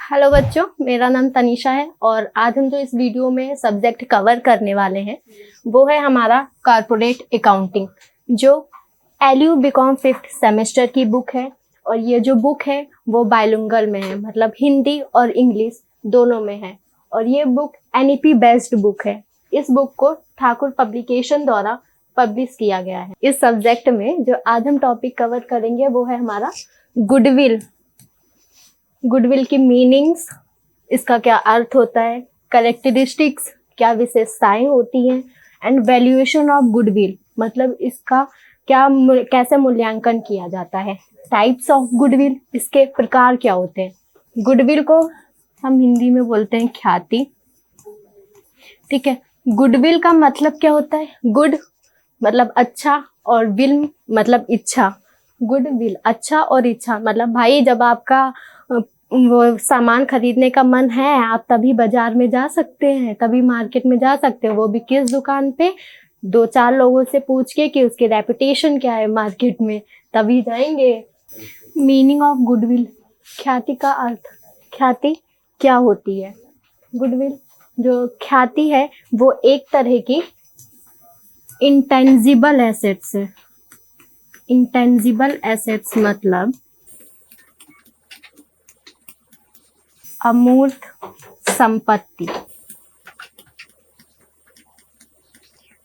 Hello बच्चों, मेरा नाम तनीषा है और आज हम जो इस वीडियो में सब्जेक्ट कवर करने वाले हैं वो है हमारा कॉर्पोरेट अकाउंटिंग, जो एलयू बीकॉम 5th सेमेस्टर की बुक है। और ये जो बुक है वो बाइलिंगुअल में है, मतलब हिंदी और इंग्लिश दोनों में है। और ये बुक एनईपी बेस्ड बुक है। इस बुक को ठाकुर पब्लिकेशन द्वारा पब्लिश किया गया है। इस सब्जेक्ट में जो आज हम टॉपिक कवर करेंगे वो है हमारा गुडविल। गुडविल की मीनिंग्स, इसका क्या अर्थ होता है, कैरेक्टरिस्टिक्स क्या विशेषताएं होती हैं, एंड वैल्यूएशन ऑफ गुडविल, मतलब इसका कैसे मूल्यांकन किया जाता है, टाइप्स ऑफ गुडविल, इसके प्रकार क्या होते हैं। गुडविल को हम हिंदी में बोलते हैं ख्याति। ठीक है, गुडविल का मतलब क्या होता है? गुड मतलब अच्छा और विल मतलब इच्छा। गुडविल अच्छा और इच्छा, मतलब भाई जब आपका वो सामान खरीदने का मन है आप तभी बाजार में जा सकते हैं, तभी मार्केट में जा सकते हो, वो भी किस दुकान पे? 2-4 लोगों से पूछ के कि उसकी रेपुटेशन क्या है मार्केट में, तभी जाएंगे। मीनिंग ऑफ गुडविल, ख्याति का अर्थ। ख्याति क्या होती है? गुडविल जो ख्याति है वो एक तरह की इंटेंजिबल एसेट्स है। इंटेंजिबल एसेट्स मतलब अमूर्त संपत्ति।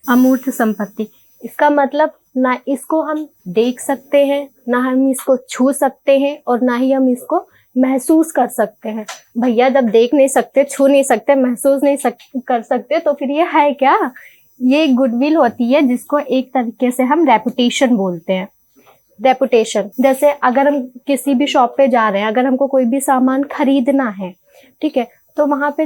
अमूर्त संपत्ति, इसका मतलब ना इसको हम देख सकते हैं, ना हम इसको छू सकते हैं, और ना ही हम इसको महसूस कर सकते हैं। भैया जब देख नहीं सकते, छू नहीं सकते, महसूस नहीं कर सकते, तो फिर ये है क्या? ये गुडविल होती है, जिसको एक तरीके से हम रेपुटेशन बोलते हैं। रेपुटेशन, जैसे अगर हम किसी भी शॉप पे जा रहे हैं, अगर हमको कोई भी सामान खरीदना है, ठीक है, तो वहां पे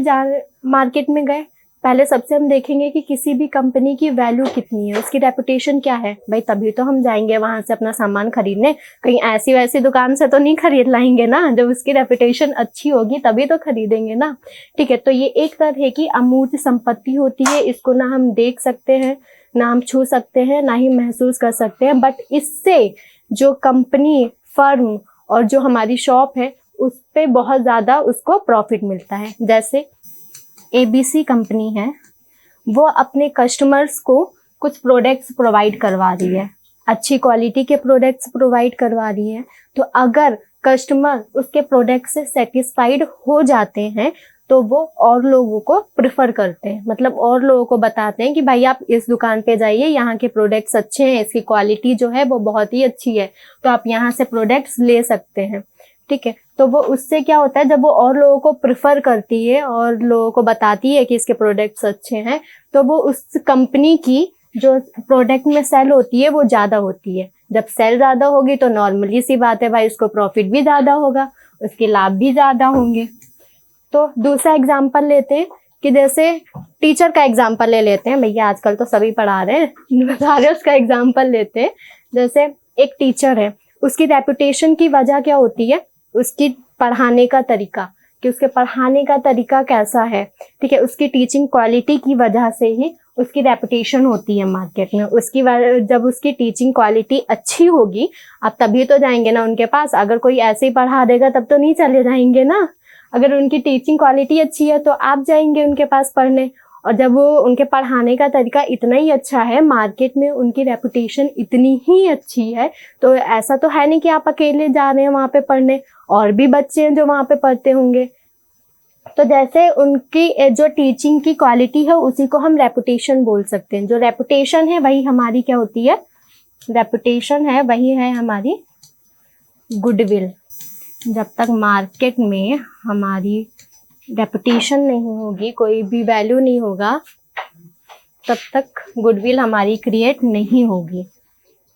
मार्केट में गए, पहले सबसे हम देखेंगे कि किसी भी कंपनी की वैल्यू कितनी है, उसकी रेपुटेशन क्या है, भाई तभी तो हम जाएंगे वहां से अपना सामान खरीदने। कहीं ऐसी वैसी दुकान से तो नहीं खरीद लाएंगे ना, जब उसकी रेपुटेशन अच्छी होगी तभी तो खरीदेंगे ना। ठीक है, तो ये एक तरह की अमूर्त संपत्ति होती है, इसको ना हम देख सकते हैं, ना हम छू सकते हैं, ना ही महसूस कर सकते हैं, बट इससे जो कंपनी, फर्म और जो हमारी शॉप है उस पे बहुत ज़्यादा उसको प्रॉफिट मिलता है। जैसे एबीसी कंपनी है, वो अपने कस्टमर्स को कुछ प्रोडक्ट्स प्रोवाइड करवा रही है, अच्छी क्वालिटी के प्रोडक्ट्स प्रोवाइड करवा रही है। तो अगर कस्टमर उसके प्रोडक्ट से सेटिस्फाइड हो जाते हैं तो वो और लोगों को प्रेफर करते हैं, मतलब और लोगों को बताते हैं कि भाई आप इस दुकान पे जाइए, यहाँ के प्रोडक्ट्स अच्छे हैं, इसकी क्वालिटी जो है वो बहुत ही अच्छी है, तो आप यहाँ से प्रोडक्ट्स ले सकते हैं। ठीक है, तो वो उससे क्या होता है, जब वो और लोगों को प्रेफर करती है और लोगों को बताती है कि इसके प्रोडक्ट्स अच्छे हैं, तो वो उस कंपनी की जो प्रोडक्ट में सेल होती है वो ज़्यादा होती है। जब सेल ज़्यादा होगी तो नॉर्मली सी बात है भाई, उसको प्रॉफिट भी ज़्यादा होगा, उसके लाभ भी ज़्यादा होंगे। तो दूसरा एग्जाम्पल लेते हैं कि जैसे टीचर का एग्जाम्पल ले लेते हैं, भैया आजकल तो सभी पढ़ा रहे हैं, बता रहे उसका एग्जाम्पल लेते हैं। जैसे एक टीचर है, उसकी रेपुटेशन की वजह क्या होती है? उसकी पढ़ाने का तरीका, कि उसके पढ़ाने का तरीका कैसा है। ठीक है, उसकी टीचिंग क्वालिटी की वजह से ही उसकी रेपुटेशन होती है मार्केट में। जब उसकी टीचिंग क्वालिटी अच्छी होगी आप तभी तो जाएंगे ना उनके पास। अगर कोई ऐसे ही पढ़ा देगा तब तो नहीं चले जाएंगे ना। अगर उनकी टीचिंग क्वालिटी अच्छी है तो आप जाएंगे उनके पास पढ़ने, और जब वो उनके पढ़ाने का तरीका इतना ही अच्छा है, मार्केट में उनकी रेपुटेशन इतनी ही अच्छी है, तो ऐसा तो है नहीं कि आप अकेले जा रहे हैं वहाँ पे पढ़ने, और भी बच्चे हैं जो वहाँ पे पढ़ते होंगे। तो जैसे उनकी जो टीचिंग की क्वालिटी है उसी को हम रेपुटेशन बोल सकते हैं। जो रेपुटेशन है वही हमारी क्या होती है? रेपुटेशन है वही है हमारी गुडविल। जब तक मार्केट में हमारी रेपुटेशन नहीं होगी, कोई भी वैल्यू नहीं होगा, तब तक गुडविल हमारी क्रिएट नहीं होगी।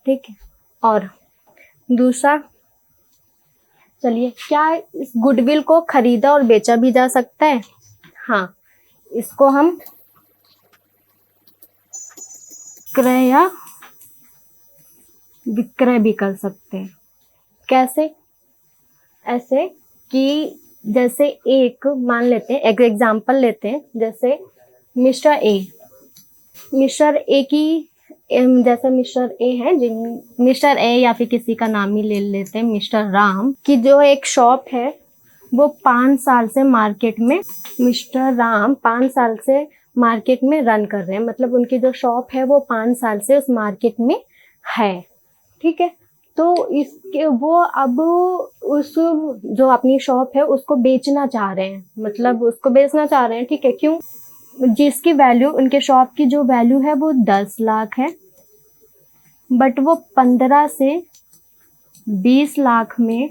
ठीक है, और दूसरा, चलिए, क्या इस गुडविल को खरीदा और बेचा भी जा सकता है? हाँ, इसको हम क्रय या विक्रय भी कर सकते हैं। कैसे? ऐसे कि जैसे एक मान लेते हैं, एक एग्जाम्पल लेते हैं, जैसे मिस्टर ए की, जैसे मिस्टर ए है, मिस्टर ए या फिर किसी का नाम ही ले लेते हैं, मिस्टर राम की जो एक शॉप है वो 5 साल से मार्केट में, मिस्टर राम 5 साल से मार्केट में रन कर रहे हैं, मतलब उनकी जो शॉप है वो 5 साल से उस मार्केट में है। ठीक है, तो इसके वो अब उस जो अपनी शॉप है उसको बेचना चाह रहे हैं, मतलब उसको बेचना चाह रहे हैं। ठीक है, क्यों? जिसकी वैल्यू, उनके शॉप की जो वैल्यू है वो 10 लाख है, बट वो 15 से 20 लाख में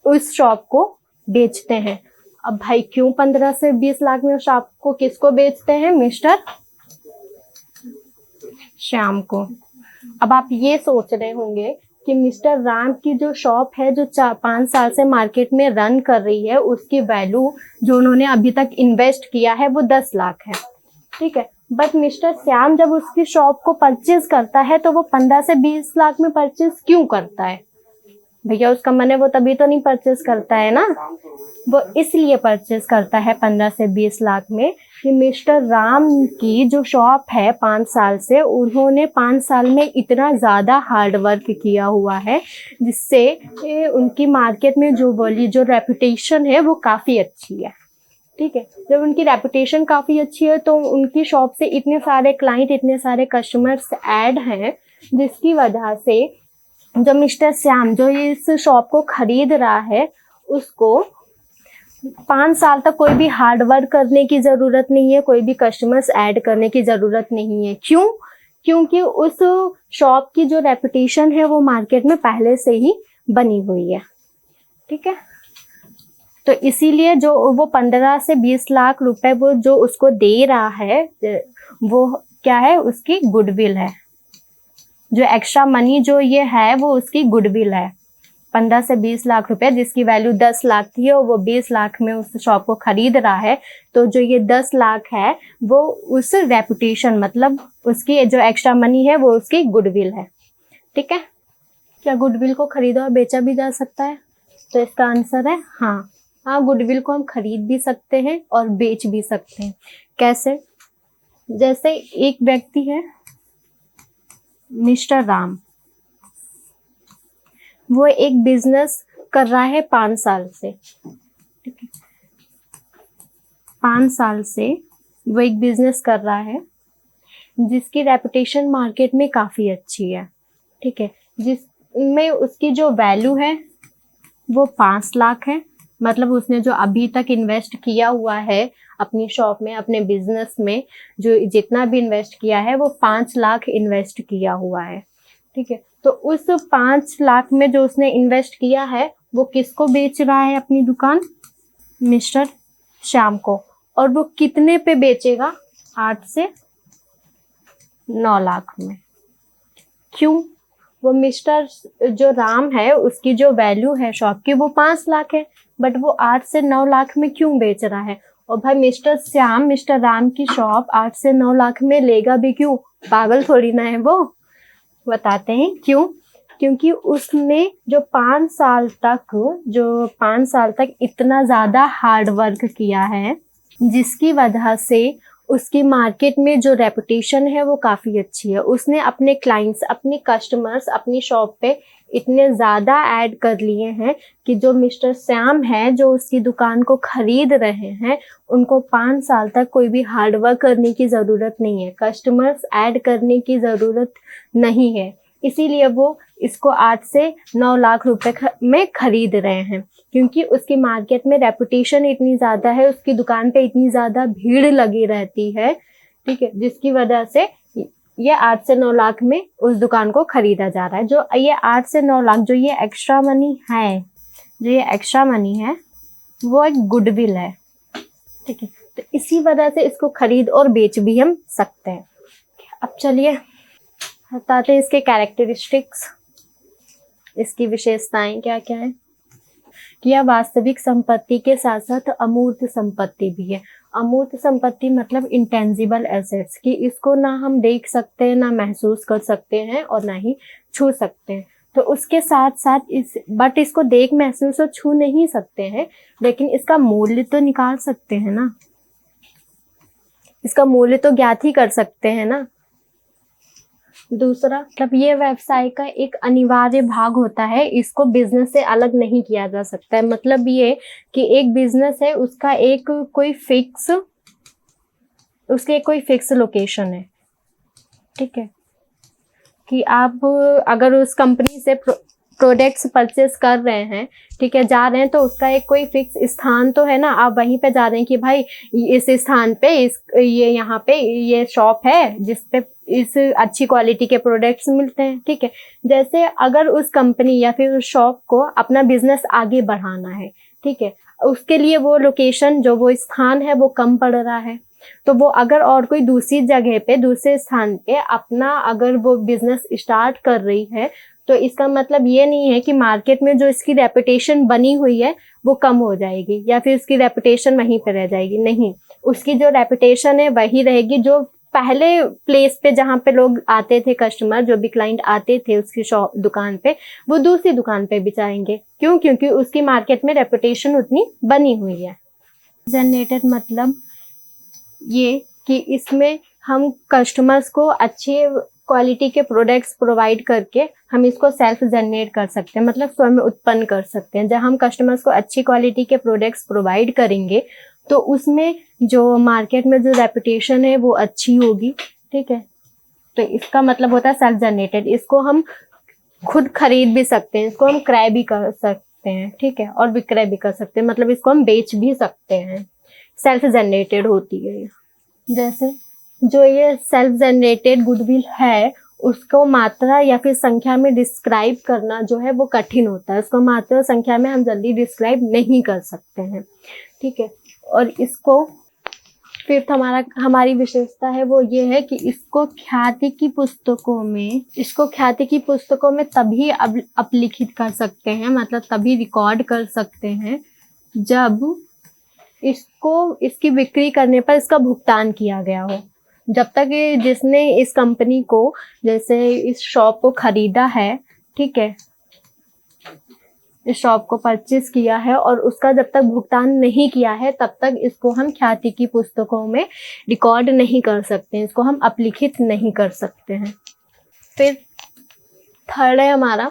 उस शॉप को बेचते हैं। अब भाई क्यों 15 से 20 लाख में उस शॉप को किसको बेचते हैं? मिस्टर श्याम को। अब आप ये सोच रहे होंगे कि मिस्टर राम की जो शॉप है जो 5 साल से मार्केट में रन कर रही है, उसकी वैल्यू जो उन्होंने अभी तक इन्वेस्ट किया है वो 10 लाख है। ठीक है, बट मिस्टर श्याम जब उसकी शॉप को परचेज करता है तो वो 15 से 20 लाख में परचेज क्यों करता है? भैया उसका मन है वो तभी तो नहीं परचेज करता है ना, वो इसलिए परचेज करता है 15 से 20 लाख में कि मिस्टर राम की जो शॉप है 5 साल से, उन्होंने 5 साल में इतना ज़्यादा हार्ड वर्क किया हुआ है जिससे उनकी मार्केट में जो रेपुटेशन है वो काफ़ी अच्छी है। ठीक है, जब उनकी रेपुटेशन काफ़ी अच्छी है तो उनकी शॉप से इतने सारे क्लाइंट, इतने सारे कस्टमर्स ऐड हैं, जिसकी वजह से जो मिस्टर श्याम जो इस शॉप को खरीद रहा है उसको 5 साल तक कोई भी हार्ड वर्क करने की ज़रूरत नहीं है, कोई भी कस्टमर्स ऐड करने की ज़रूरत नहीं है। क्यों? क्योंकि उस शॉप की जो रेपुटेशन है वो मार्केट में पहले से ही बनी हुई है। ठीक है, तो इसीलिए जो वो 15 से 20 लाख रुपए वो जो उसको दे रहा है वो क्या है? उसकी गुडविल है। जो एक्स्ट्रा मनी जो ये है वो उसकी गुडविल है। 15 से 20 लाख रुपए जिसकी वैल्यू 10 लाख थी और वो 20 लाख में उस शॉप को खरीद रहा है, तो जो ये 10 लाख है वो उस रेपुटेशन, मतलब उसकी जो एक्स्ट्रा मनी है वो उसकी गुडविल है। ठीक है, क्या गुडविल को खरीदा और बेचा भी जा सकता है? तो इसका आंसर है हाँ। हाँ, गुडविल को हम खरीद भी सकते हैं और बेच भी सकते हैं। कैसे? जैसे एक व्यक्ति है मिस्टर राम, वो एक बिजनेस कर रहा है 5 साल से। ठीक है, 5 साल से वो एक बिजनेस कर रहा है जिसकी रेपुटेशन मार्केट में काफ़ी अच्छी है। ठीक है, जिसमें उसकी जो वैल्यू है वो 5 लाख है, मतलब उसने जो अभी तक इन्वेस्ट किया हुआ है अपनी शॉप में, अपने बिजनेस में, जो जितना भी इन्वेस्ट किया है वो 5 लाख इन्वेस्ट किया हुआ है। ठीक है, तो उस 5 लाख में जो उसने इन्वेस्ट किया है वो किसको बेच रहा है अपनी दुकान? मिस्टर श्याम को। और वो कितने पे बेचेगा? 8 से 9 लाख में। क्यों? वो मिस्टर जो राम है उसकी जो वैल्यू है शॉप की वो 5 लाख है, बट वो 8 से 9 लाख में क्यों बेच रहा है? और भाई मिस्टर श्याम मिस्टर राम की शॉप 8 से 9 लाख में लेगा भी क्यों? पागल थोड़ी ना है वो। बताते हैं क्यों। क्योंकि उसने जो 5 साल तक इतना ज़्यादा हार्ड वर्क किया है, जिसकी वजह से उसकी मार्केट में जो रेपुटेशन है वो काफ़ी अच्छी है। उसने अपने क्लाइंट्स, अपने कस्टमर्स अपनी शॉप पे इतने ज़्यादा ऐड कर लिए हैं कि जो मिस्टर श्याम है जो उसकी दुकान को खरीद रहे हैं, उनको 5 साल तक कोई भी हार्ड वर्क करने की ज़रूरत नहीं है, कस्टमर्स ऐड करने की ज़रूरत नहीं है। इसीलिए वो इसको 8 से 9 लाख रुपए में खरीद रहे हैं, क्योंकि उसकी मार्केट में रेपुटेशन इतनी ज़्यादा है, उसकी दुकान पे इतनी ज़्यादा भीड़ लगी रहती है। ठीक है, जिसकी वजह से ये 8 से 9 लाख में उस दुकान को खरीदा जा रहा है। जो ये 8 से 9 लाख जो ये एक्स्ट्रा मनी है वो एक गुडविल है। ठीक है, तो इसी वजह से इसको खरीद और बेच भी हम सकते हैं। अब चलिए बताते हैं इसके कैरेक्टरिस्टिक्स, इसकी विशेषताएं क्या क्या है। कि यह वास्तविक संपत्ति के साथ साथ अमूर्त संपत्ति भी है। अमूर्त संपत्ति मतलब इंटेंजिबल एसेट्स, कि इसको ना हम देख सकते हैं, ना महसूस कर सकते हैं और ना ही छू सकते हैं। तो उसके साथ साथ इसको देख, महसूस और छू नहीं सकते हैं, लेकिन इसका मूल्य तो निकाल सकते हैं ना, इसका मूल्य तो ज्ञात ही कर सकते हैं ना। दूसरा मतलब ये व्यवसाय का एक अनिवार्य भाग होता है, इसको बिजनेस से अलग नहीं किया जा सकता है। मतलब ये कि एक बिजनेस है, उसका एक कोई फिक्स लोकेशन है, ठीक है, कि आप अगर उस कंपनी से प्रोडक्ट्स परचेस कर रहे हैं, ठीक है, जा रहे हैं, तो उसका एक कोई फिक्स स्थान तो है ना, आप वहीं पे जा रहे हैं कि भाई इस स्थान पे ये यहाँ पे ये शॉप है जिस पे इस अच्छी क्वालिटी के प्रोडक्ट्स मिलते हैं, ठीक है। जैसे अगर उस कंपनी या फिर उस शॉप को अपना बिजनेस आगे बढ़ाना है, ठीक है, उसके लिए वो लोकेशन जो वो स्थान है वो कम पड़ रहा है, तो वो अगर और कोई दूसरी जगह पे दूसरे स्थान पे अपना अगर वो बिजनेस स्टार्ट कर रही है, तो इसका मतलब ये नहीं है कि मार्केट में जो इसकी रेपुटेशन बनी हुई है वो कम हो जाएगी या फिर उसकी रेपुटेशन वहीं पे रह जाएगी। नहीं, उसकी जो रेपुटेशन है वही रहेगी। जो पहले प्लेस पे जहाँ पे लोग आते थे, कस्टमर जो भी क्लाइंट आते थे उसकी शॉप दुकान पे, वो दूसरी दुकान पे भी जाएंगे। क्यों? क्योंकि उसकी मार्केट में रेपुटेशन उतनी बनी हुई है। जनरेटेड मतलब ये कि इसमें हम कस्टमर्स को अच्छे क्वालिटी के प्रोडक्ट्स प्रोवाइड करके हम इसको सेल्फ जनरेट कर सकते हैं, मतलब स्वयं उत्पन्न कर सकते हैं। जब हम कस्टमर्स को अच्छी क्वालिटी के प्रोडक्ट्स प्रोवाइड करेंगे तो उसमें जो मार्केट में जो रेपुटेशन है वो अच्छी होगी, ठीक है। तो इसका मतलब होता है सेल्फ जनरेटेड। इसको हम खुद खरीद भी सकते हैं, इसको हम क्रय भी कर सकते हैं, ठीक है, और विक्रय भी कर सकते हैं, मतलब इसको हम बेच भी सकते हैं। सेल्फ जनरेटेड होती है। जैसे जो ये सेल्फ जनरेटेड गुडविल है उसको मात्रा या फिर संख्या में डिस्क्राइब करना जो है वो कठिन होता है। उसको मात्रा संख्या में हम जल्दी डिस्क्राइब नहीं कर सकते हैं, ठीक है। और इसको फिर हमारी विशेषता है वो ये है कि इसको ख्याति की पुस्तकों में तभी अपलिखित कर सकते हैं, मतलब तभी रिकॉर्ड कर सकते हैं जब इसकी बिक्री करने पर इसका भुगतान किया गया हो। जब तक जिसने इस कंपनी को, जैसे इस शॉप को खरीदा है, ठीक है, इस शॉप को परचेज किया है और उसका जब तक भुगतान नहीं किया है तब तक इसको हम ख्याति की पुस्तकों में रिकॉर्ड नहीं कर सकते हैं, इसको हम अपलिखित नहीं कर सकते हैं। फिर थर्ड है हमारा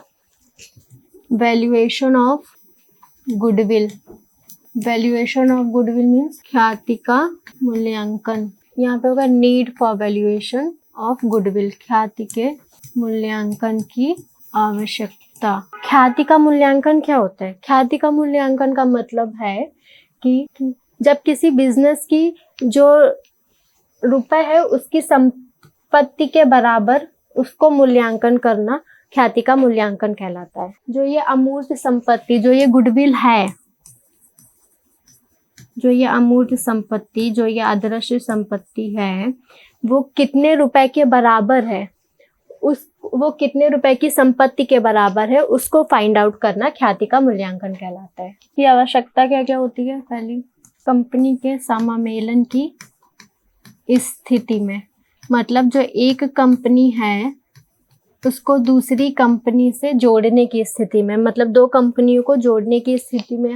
valuation of goodwill. Valuation of goodwill means ख्याति का मूल्यांकन। यहाँ पे होगा need for valuation of goodwill, ख्याति के मूल्यांकन की आवश्यकता। ख्याति का मूल्यांकन क्या होता है? ख्याति का मूल्यांकन का मतलब है कि जब किसी बिजनेस की जो रुपए है उसकी संपत्ति के बराबर उसको मूल्यांकन करना ख्याति का मूल्यांकन कहलाता है। जो ये अमूर्त संपत्ति, जो ये गुडविल है, जो ये अमूर्त संपत्ति, जो ये अदृश्य संपत्ति है, वो कितने रुपए के बराबर है, वो कितने रुपए की संपत्ति के बराबर है, उसको फाइंड आउट करना ख्याति का मूल्यांकन कहलाता है। ये आवश्यकता क्या क्या होती है? पहली, कंपनी के समामेलन की स्थिति में, मतलब जो एक कंपनी है उसको दूसरी कंपनी से जोड़ने की स्थिति में, मतलब दो कंपनियों को जोड़ने की स्थिति में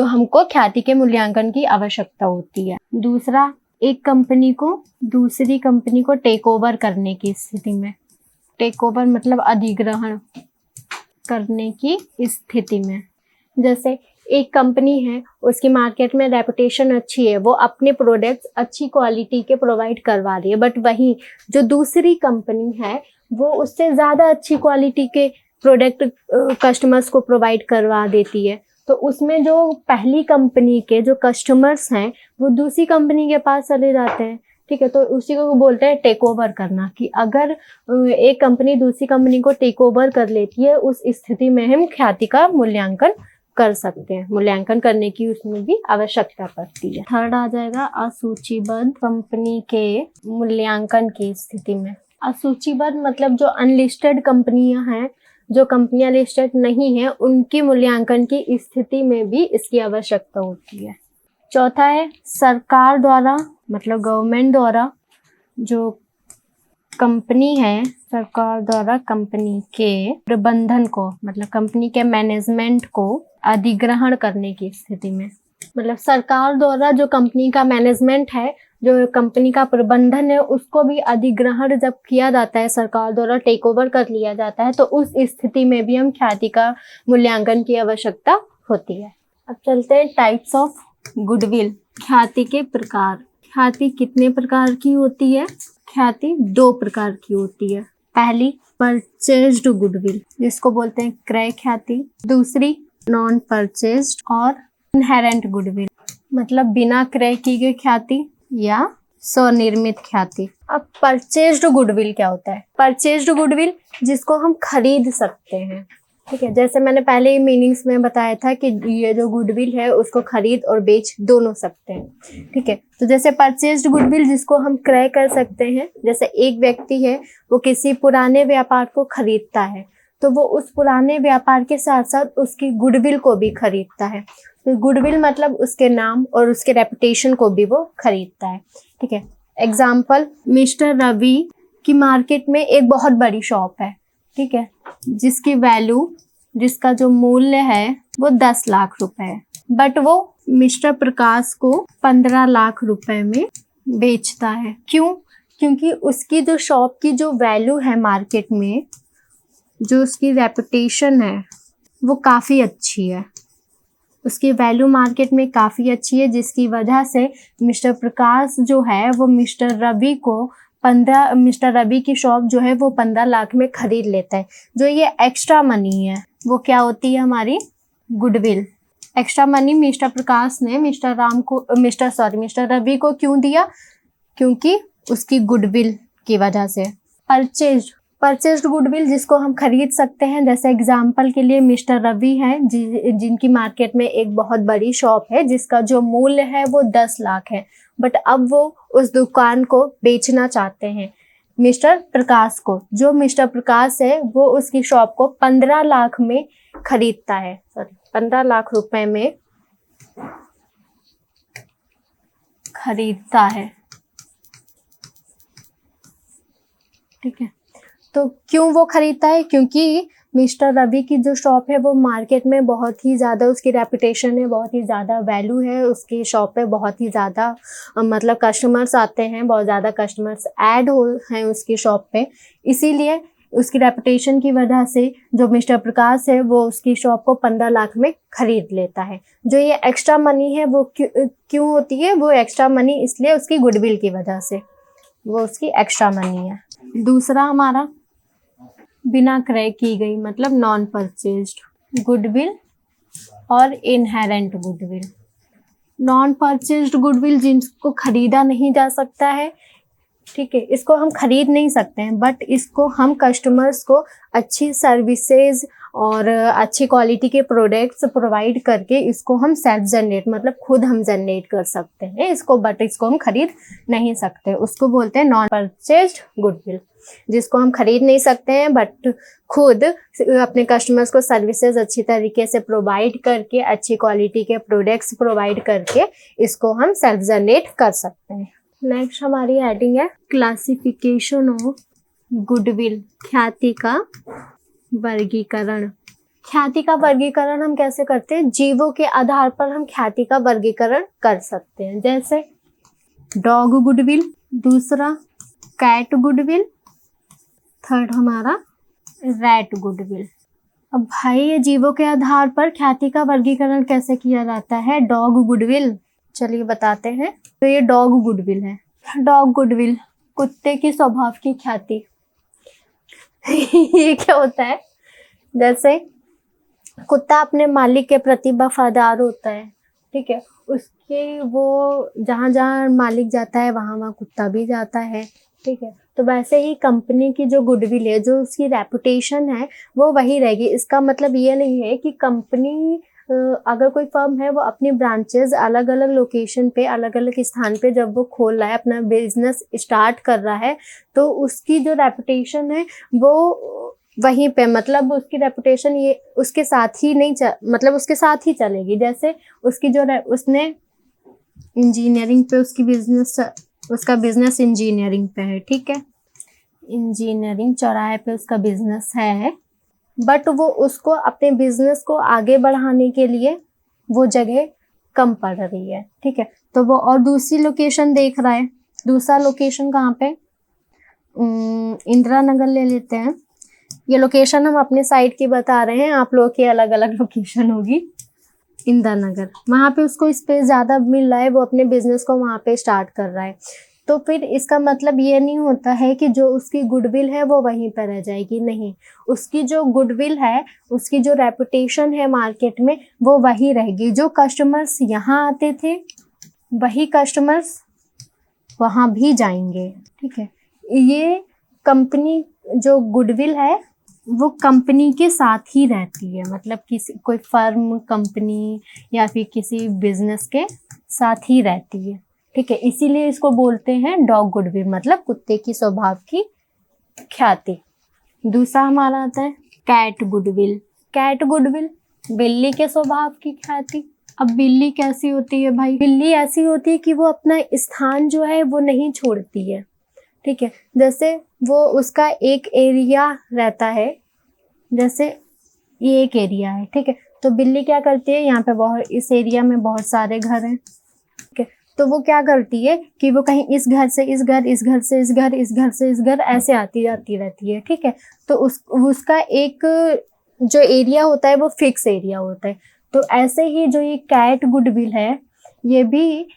हमको ख्याति के मूल्यांकन की आवश्यकता होती है। दूसरा, एक कंपनी को दूसरी कंपनी को टेक ओवर करने की स्थिति में, टेक ओवर मतलब अधिग्रहण करने की स्थिति में। जैसे एक कंपनी है, उसकी मार्केट में रेपुटेशन अच्छी है, वो अपने प्रोडक्ट्स अच्छी क्वालिटी के प्रोवाइड करवा रही है, बट वहीं जो दूसरी कंपनी है वो उससे ज़्यादा अच्छी क्वालिटी के प्रोडक्ट कस्टमर्स को प्रोवाइड करवा देती है, तो उसमें जो पहली कंपनी के जो कस्टमर्स हैं वो दूसरी कंपनी के पास चले जाते हैं, ठीक है। तो उसी को बोलते हैं टेक ओवर करना, कि अगर एक कंपनी दूसरी कंपनी को टेक ओवर कर लेती है उस स्थिति में हम ख्याति का मूल्यांकन कर सकते हैं। मूल्यांकन करने की उसमें भी आवश्यकता पड़ती है। थर्ड आ जाएगा असूचीबद्ध कंपनी के मूल्यांकन की स्थिति में। असूचीबद्ध मतलब जो अनलिस्टेड कंपनियां हैं, जो कंपनियां लिस्टेड नहीं है, उनकी मूल्यांकन की स्थिति में भी इसकी आवश्यकता होती है। चौथा है सरकार द्वारा, मतलब गवर्नमेंट द्वारा जो कंपनी है, सरकार द्वारा कंपनी के प्रबंधन को, मतलब कंपनी के मैनेजमेंट को अधिग्रहण करने की स्थिति में, मतलब सरकार द्वारा जो कंपनी का मैनेजमेंट है, जो कंपनी का प्रबंधन है उसको भी अधिग्रहण जब किया जाता है, सरकार द्वारा टेक ओवर कर लिया जाता है, तो उस स्थिति में भी हम ख्याति का मूल्यांकन की आवश्यकता होती है। अब चलते हैं टाइप्स ऑफ गुडविल। ख्याति के प्रकार। ख्याति कितने प्रकार की होती है? ख्याति 2 प्रकार की होती है। पहली परचेज्ड गुडविल, जिसको बोलते हैं क्रय ख्याति। दूसरी नॉन परचेज्ड और इनहेरेंट गुडविल, मतलब बिना क्रय की गई ख्याति या स्वनिर्मित ख्याति। अब परचेज्ड गुडविल क्या होता है? परचेज्ड गुडविल जिसको हम खरीद सकते हैं, ठीक है। जैसे मैंने पहले ही मीनिंग्स में बताया था कि ये जो गुडविल है उसको खरीद और बेच दोनों सकते हैं, ठीक है। तो जैसे परचेज्ड गुडविल जिसको हम क्रय कर सकते हैं, जैसे एक व्यक्ति है वो किसी पुराने व्यापार को खरीदता है, तो वो उस पुराने व्यापार के साथ साथ उसकी गुडविल को भी खरीदता है। तो गुडविल मतलब उसके नाम और उसके रेपुटेशन को भी वो खरीदता है, ठीक है। एग्जाम्पल, मिस्टर रवि की मार्केट में एक बहुत बड़ी शॉप है, ठीक है, जिसकी वैल्यू, जिसका जो मूल्य है वो 10 लाख रुपए है, बट वो मिस्टर प्रकाश को 15 लाख रुपए में बेचता है। क्यों? क्योंकि उसकी जो शॉप की जो वैल्यू है मार्केट में, जो उसकी रेपुटेशन है वो काफ़ी अच्छी है, उसकी वैल्यू मार्केट में काफ़ी अच्छी है, जिसकी वजह से मिस्टर प्रकाश जो है वो मिस्टर रवि की शॉप जो है वो 15 लाख में खरीद लेता है। जो ये एक्स्ट्रा मनी है वो क्या होती है? हमारी गुडविल। एक्स्ट्रा मनी मिस्टर प्रकाश ने मिस्टर रवि को क्यों दिया? क्योंकि उसकी गुडविल की वजह से। परचेज्ड गुडविल जिसको हम खरीद सकते हैं, जैसे एग्जाम्पल के लिए मिस्टर रवि हैं जिनकी मार्केट में एक बहुत बड़ी शॉप है जिसका जो मूल्य है वो 10 लाख है, बट अब वो उस दुकान को बेचना चाहते हैं मिस्टर प्रकाश को। जो मिस्टर प्रकाश है वो उसकी शॉप को 15 लाख में खरीदता है, 15 लाख रुपए में खरीदता है, ठीक है। तो क्यों वो खरीदता है? क्योंकि मिस्टर रवि की जो शॉप है वो मार्केट में बहुत ही ज़्यादा, उसकी रेपुटेशन है, बहुत ही ज़्यादा वैल्यू है, उसकी शॉप पे बहुत ही ज़्यादा मतलब कस्टमर्स आते हैं, बहुत ज़्यादा कस्टमर्स ऐड हैं उसकी शॉप पे। इसीलिए उसकी रेपुटेशन की वजह से जो मिस्टर प्रकाश है वो उसकी शॉप को 15 लाख में खरीद लेता है। जो ये एक्स्ट्रा मनी है वो क्यों होती है? वो एक्स्ट्रा मनी इसलिए उसकी गुडविल की वजह से, वो उसकी एक्स्ट्रा मनी है। दूसरा हमारा बिना क्रय की गई, मतलब नॉन परचेज्ड गुडविल और inherent goodwill. Non purchased goodwill जिसको खरीदा नहीं जा सकता है, ठीक है, इसको हम खरीद नहीं सकते हैं, बट इसको हम कस्टमर्स को अच्छी सर्विसेज और अच्छी क्वालिटी के प्रोडक्ट्स प्रोवाइड करके इसको हम सेल्फ जनरेट, मतलब खुद हम जनरेट कर सकते हैं इसको, बट इसको हम खरीद नहीं सकते। उसको बोलते हैं नॉन परचेज्ड गुडविल, जिसको हम खरीद नहीं सकते हैं बट खुद अपने कस्टमर्स को सर्विसेज अच्छी तरीके से प्रोवाइड करके, अच्छी क्वालिटी के प्रोडक्ट्स प्रोवाइड करके इसको हम सेल्फ जनरेट कर सकते हैं। नेक्स्ट हमारी हेडिंग है क्लासिफिकेशन ऑफ गुडविल, ख्याति का वर्गीकरण। ख्याति का वर्गीकरण हम कैसे करते हैं? जीवों के आधार पर हम ख्याति का वर्गीकरण कर सकते हैं, जैसे डॉग गुडविल, दूसरा कैट गुडविल, थर्ड हमारा रैट गुडविल। अब भाई ये जीवों के आधार पर ख्याति का वर्गीकरण कैसे किया जाता है? डॉग गुडविल, चलिए बताते हैं। तो ये डॉग गुडविल है। डॉग गुडविल, कुत्ते की स्वभाव की ख्याति। ये क्या होता है? जैसे कुत्ता अपने मालिक के प्रति वफादार होता है, ठीक है, उसके वो जहाँ जहाँ मालिक जाता है वहाँ वहाँ कुत्ता भी जाता है, ठीक है। तो वैसे ही कंपनी की जो गुडविल है, जो उसकी रेपुटेशन है वो वही रहेगी। इसका मतलब ये नहीं है कि कंपनी, अगर कोई फर्म है वो अपनी ब्रांचेस अलग अलग लोकेशन पे, अलग अलग स्थान पे जब वो खोल रहा है, अपना बिजनेस स्टार्ट कर रहा है, तो उसकी जो रेपुटेशन है वो वहीं पे, मतलब उसकी रेपुटेशन ये उसके साथ ही नहीं मतलब उसके साथ ही चलेगी। जैसे उसकी जो उसने इंजीनियरिंग पे उसका बिजनेस इंजीनियरिंग पे है, ठीक है, इंजीनियरिंग चौराहे पे उसका बिजनेस है, बट वो उसको अपने बिजनेस को आगे बढ़ाने के लिए वो जगह कम पड़ रही है, ठीक है। तो वो और दूसरी लोकेशन देख रहा है। दूसरा लोकेशन कहाँ पे, इंदिरा नगर ले लेते हैं। ये लोकेशन हम अपने साइड की बता रहे हैं, आप लोगों की अलग अलग लोकेशन होगी। इंदिरा नगर, वहाँ पे उसको स्पेस ज़्यादा मिल रहा है, वो अपने बिजनेस को वहाँ पे स्टार्ट कर रहा है। तो फिर इसका मतलब ये नहीं होता है कि जो उसकी गुडविल है वो वहीं पर रह जाएगी, नहीं। उसकी जो गुडविल है, उसकी जो रेपुटेशन है मार्केट में, वो वही रहेगी। जो कस्टमर्स यहाँ आते थे वही कस्टमर्स वहाँ भी जाएंगे, ठीक है। ये कंपनी जो गुडविल है वो कंपनी के साथ ही रहती है, मतलब किसी कोई फर्म, कंपनी या फिर किसी बिजनेस के साथ ही रहती है, ठीक है। इसीलिए इसको बोलते हैं डॉग गुडविल, मतलब कुत्ते की स्वभाव की ख्याति। दूसरा हमारा आता है कैट गुडविल। कैट गुडविल, बिल्ली के स्वभाव की ख्याति। अब बिल्ली कैसी होती है भाई, बिल्ली ऐसी होती है कि वो अपना स्थान जो है वो नहीं छोड़ती है, ठीक है। जैसे वो उसका एक एरिया रहता है, जैसे ये एक एरिया है, ठीक है। तो बिल्ली क्या करती है, यहाँ पे बहुत, इस एरिया में बहुत सारे घर हैं, ठीक है। तो वो क्या करती है कि वो कहीं इस घर से इस घर, इस घर से इस घर, इस घर से इस घर, ऐसे आती जाती रहती है, ठीक है। तो उसका एक जो एरिया होता है वो फिक्स एरिया होता है। तो ऐसे ही जो ये कैट गुडविल है, ये भी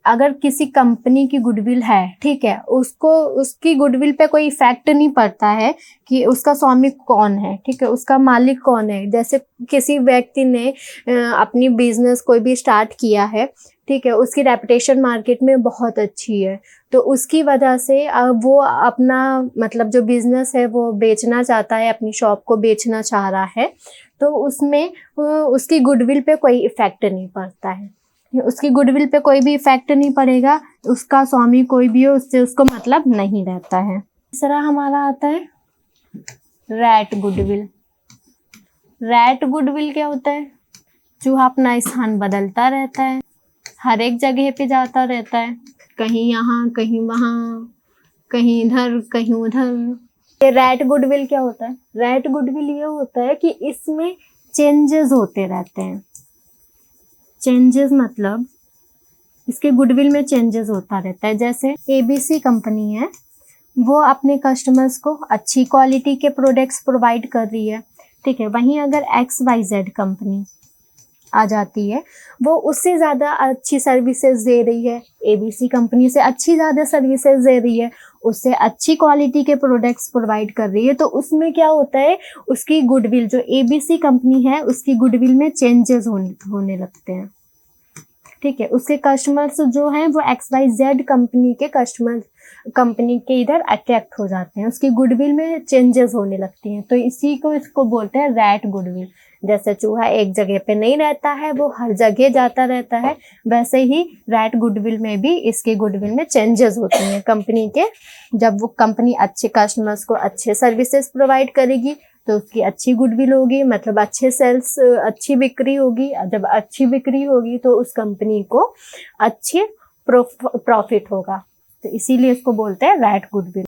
अगर किसी कंपनी की गुडविल है, ठीक है, उसको उसकी गुडविल पे कोई इफेक्ट नहीं पड़ता है कि उसका स्वामी कौन है, ठीक है, उसका मालिक कौन है। जैसे किसी व्यक्ति ने अपनी बिजनेस कोई भी स्टार्ट किया है, ठीक है, उसकी रेपुटेशन मार्केट में बहुत अच्छी है, तो उसकी वजह से वो अपना मतलब जो बिजनेस है वो बेचना चाहता है, अपनी शॉप को बेचना चाह रहा है, तो उसमें उसकी गुडविल पे कोई इफेक्ट नहीं पड़ता है। उसकी गुडविल पे कोई भी इफेक्ट नहीं पड़ेगा, उसका स्वामी कोई भी हो उससे उसको मतलब नहीं रहता है। तीसरा हमारा आता है रैट गुडविल। रैट गुडविल क्या होता है, चूहा अपना स्थान बदलता रहता है, हर एक जगह पे जाता रहता है, कहीं यहाँ कहीं वहाँ, कहीं इधर कहीं उधर। ये रैट गुडविल क्या होता है, रैट गुडविल ये होता है कि इसमें चेंजेस होते रहते हैं। चेंजेस मतलब इसके गुडविल में चेंजेस होता रहता है। जैसे ABC कंपनी है, वो अपने कस्टमर्स को अच्छी क्वालिटी के प्रोडक्ट्स प्रोवाइड कर रही है, ठीक है। वहीं अगर XYZ कंपनी आ जाती है, वो उससे ज़्यादा अच्छी सर्विसेज दे रही है, ABC कंपनी से अच्छी ज़्यादा सर्विसेज दे रही है, उससे अच्छी क्वालिटी के प्रोडक्ट्स प्रोवाइड कर रही है, तो उसमें क्या होता है, उसकी गुडविल, जो ABC कंपनी है उसकी गुडविल में चेंजेस होने लगते हैं, ठीक है। उसके कस्टमर्स जो हैं वो XYZ कंपनी के कस्टमर कंपनी के इधर अट्रैक्ट हो जाते हैं, उसकी गुडविल में चेंजेस होने लगती हैं, तो इसी को इसको बोलते हैं रैट गुडविल। जैसे चूहा एक जगह पे नहीं रहता है, वो हर जगह जाता रहता है, वैसे ही रैट गुडविल में भी इसके गुडविल में चेंजेस होती हैं कंपनी के। जब वो कंपनी अच्छे कस्टमर्स को अच्छे सर्विसेज प्रोवाइड करेगी तो उसकी अच्छी गुडविल होगी, मतलब अच्छे सेल्स, अच्छी बिक्री होगी। जब अच्छी बिक्री होगी तो उस कंपनी को अच्छे प्रॉफिट होगा, तो इसीलिए इसको बोलते हैं रैट गुडविल।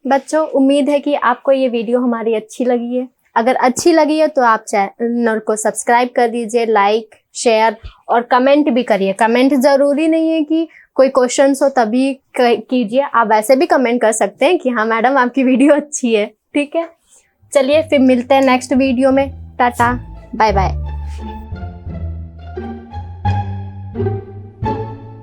बच्चों, उम्मीद है कि आपको ये वीडियो हमारी अच्छी लगी है। अगर अच्छी लगी है तो आप चैनल को सब्सक्राइब कर दीजिए, लाइक, शेयर और कमेंट भी करिए। कमेंट ज़रूरी नहीं है कि कोई क्वेश्चंस हो तभी कीजिए, आप वैसे भी कमेंट कर सकते हैं कि हाँ मैडम आपकी वीडियो अच्छी है, ठीक है। चलिए फिर मिलते हैं नेक्स्ट वीडियो में। Tata, bye bye.